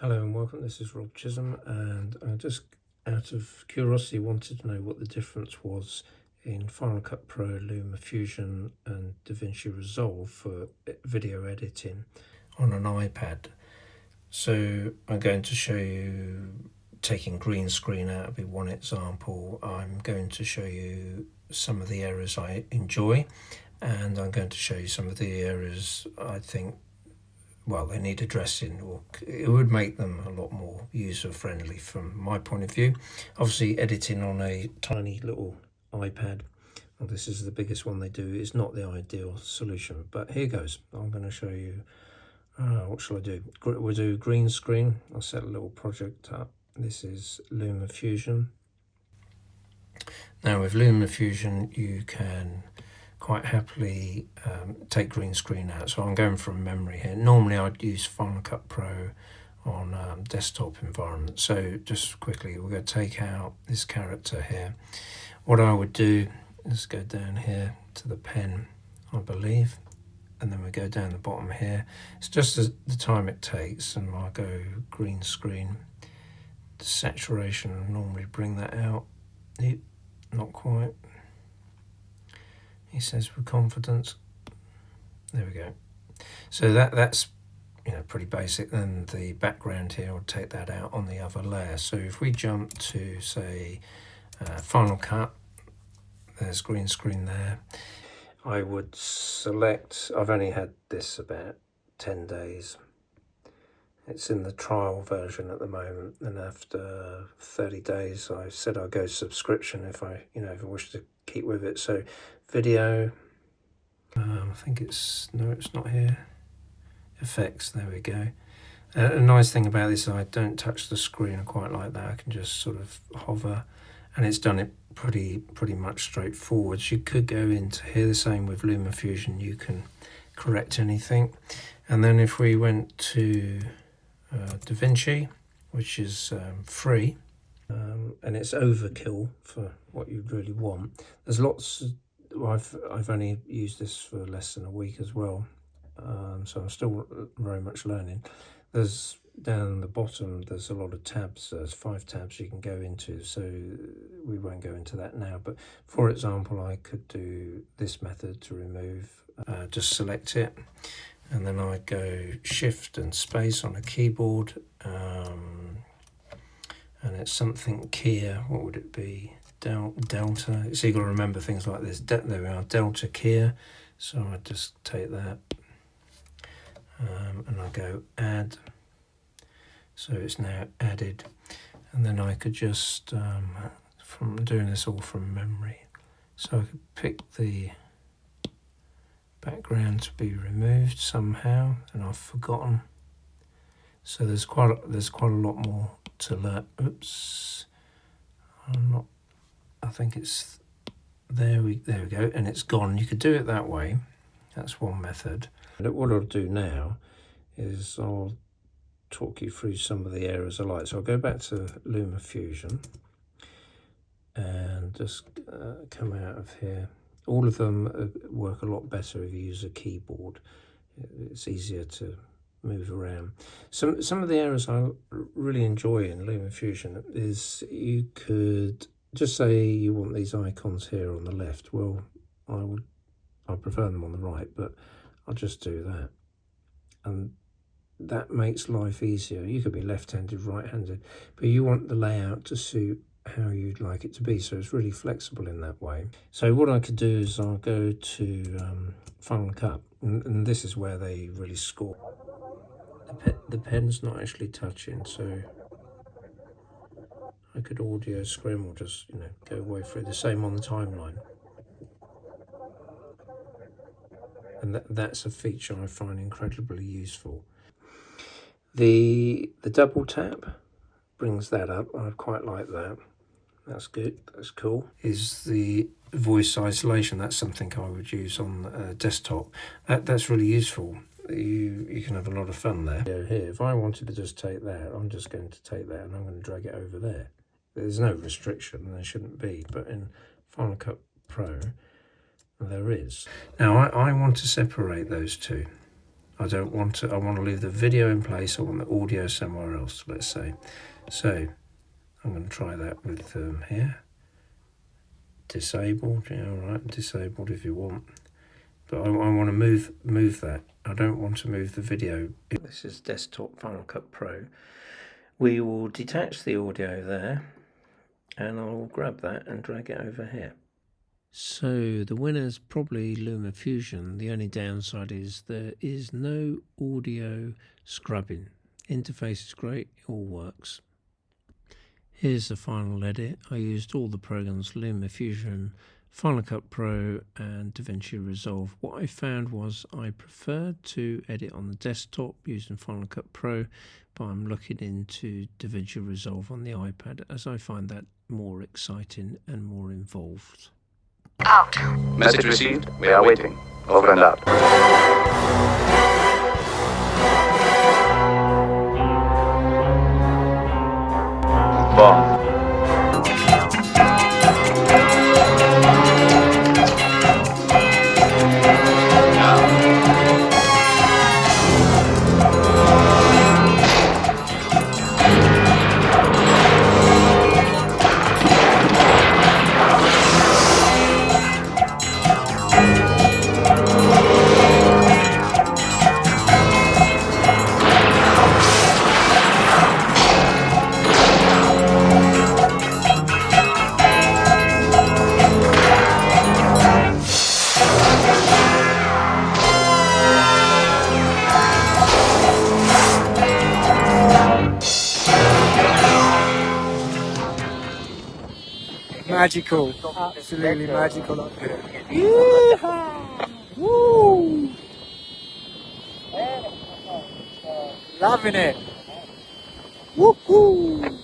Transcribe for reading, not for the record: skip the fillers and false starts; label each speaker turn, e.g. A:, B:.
A: Hello and welcome, this is Rob Chisholm, and I just out of curiosity wanted to know what the difference was in Final Cut Pro, LumaFusion and DaVinci Resolve for video editing on an iPad. So I'm going to show you taking green screen out of one example. I'm going to show you some of the errors I enjoy, and I'm going to show you some of the errors I think they need addressing, or it would make them a lot more user-friendly from my point of view. Obviously, editing on a tiny little iPad, well, this is the biggest one they do, is not the ideal solution. But here goes. I'm going to show you, what shall I do? We'll do green screen. I'll set a little project up. This is LumaFusion. Now with LumaFusion, you can quite happily take green screen out. So I'm going from memory here. Normally I'd use Final Cut Pro on desktop environment. So just quickly, we're going to take out this character here. What I would do is go down here to the pen, I believe, and then we go down the bottom here. It's just the time it takes, and I'll go green screen. The saturation, normally bring that out. Not quite. He says with confidence. There we go. So that's pretty basic. Then the background here, I'll take that out on the other layer. So if we jump to say Final Cut, there's green screen there. I would select, I've only had this about 10 days. It's in the trial version at the moment, and after 30 days I said I'll go subscription if I wish to keep with it. So video, I think it's not here. Effects, there we go. A nice thing about this is I don't touch the screen. I quite like that. I can just sort of hover, and it's done it pretty much straightforward. You could go into here, the same with LumaFusion, you can correct anything. And then if we went to DaVinci, which is free, and it's overkill for what you'd really want. There's lots. I've only used this for less than a week as well, so I'm still very much learning. There's down the bottom, there's a lot of tabs. There's 5 tabs you can go into, so we won't go into that now. But for example, I could do this method to remove. Just select it, and then I'd go Shift and Space on a keyboard, and it's something keyer. What would it be? Delta. So you've got to remember things like this. There we are, Delta keyer. So I just take that, and I go Add. So it's now added, and then I could just from doing this all from memory. So I could pick the background to be removed somehow, and I've forgotten. So there's quite a lot more to learn. Oops, I think it's there we go, and it's gone. You could do it that way. That's one method. And what I'll do now is I'll talk you through some of the errors I like. So I'll go back to LumaFusion and just come out of here. All of them work a lot better if you use a keyboard. It's easier to move around. Some of the errors I really enjoy in LumaFusion is you could just say you want these icons here on the left. Well, I prefer them on the right, but I'll just do that. And that makes life easier. You could be left-handed, right-handed, but you want the layout to suit how you'd like it to be, so it's really flexible in that way. So what I could do is I'll go to Final Cut, and this is where they really score. The pen's not actually touching, so I could audio scrim or just go away through. The same on the timeline, and that's a feature I find incredibly useful. The double tap brings that up. I quite like that. That's good. That's cool. Is the voice isolation? That's something I would use on desktop. That's really useful. You can have a lot of fun there. Here, if I wanted to just take that, I'm just going to take that and I'm going to drag it over there. There's no restriction, there shouldn't be, but in Final Cut Pro there is. Now I want to separate those two. I don't want to, I want to leave the video in place, I want the audio somewhere else, let's say. So I'm going to try that with here. Disabled, yeah, alright, disabled if you want. But I want to move that. I don't want to move the video. This is Desktop Final Cut Pro. We will detach the audio there, and I'll grab that and drag it over here. So the winner's probably LumaFusion. The only downside is there is no audio scrubbing. Interface is great, it all works. Here's the final edit. I used all the programs, LumaFusion, Final Cut Pro and DaVinci Resolve. What I found was I preferred to edit on the desktop using Final Cut Pro, but I'm looking into DaVinci Resolve on the iPad as I find that more exciting and more involved.
B: Out. Message received. We are waiting. Over and out. Bomb.
C: Magical, absolutely magical up here. Yeehaw! Woo! Loving it. Woohoo!